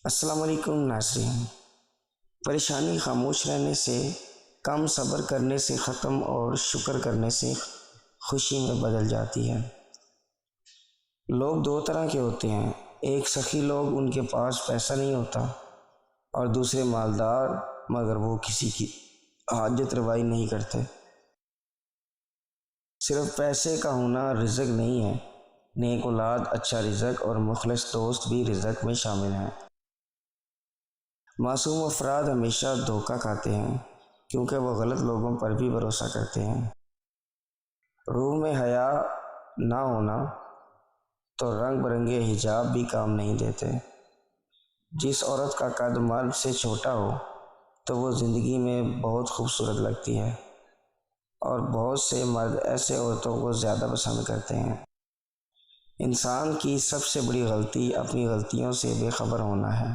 السلام علیکم ناظرین۔ پریشانی خاموش رہنے سے، کم صبر کرنے سے ختم اور شکر کرنے سے خوشی میں بدل جاتی ہے۔ لوگ دو طرح کے ہوتے ہیں، ایک سخی لوگ، ان کے پاس پیسہ نہیں ہوتا، اور دوسرے مالدار مگر وہ کسی کی حاجت روائی نہیں کرتے۔ صرف پیسے کا ہونا رزق نہیں ہے، نیک اولاد، اچھا رزق اور مخلص دوست بھی رزق میں شامل ہیں۔ معصوم افراد ہمیشہ دھوکہ کھاتے ہیں کیونکہ وہ غلط لوگوں پر بھی بھروسہ کرتے ہیں۔ روح میں حیا نہ ہونا تو رنگ برنگے حجاب بھی کام نہیں دیتے۔ جس عورت کا قد مرد سے چھوٹا ہو تو وہ زندگی میں بہت خوبصورت لگتی ہے، اور بہت سے مرد ایسے عورتوں کو زیادہ پسند کرتے ہیں۔ انسان کی سب سے بڑی غلطی اپنی غلطیوں سے بے خبر ہونا ہے۔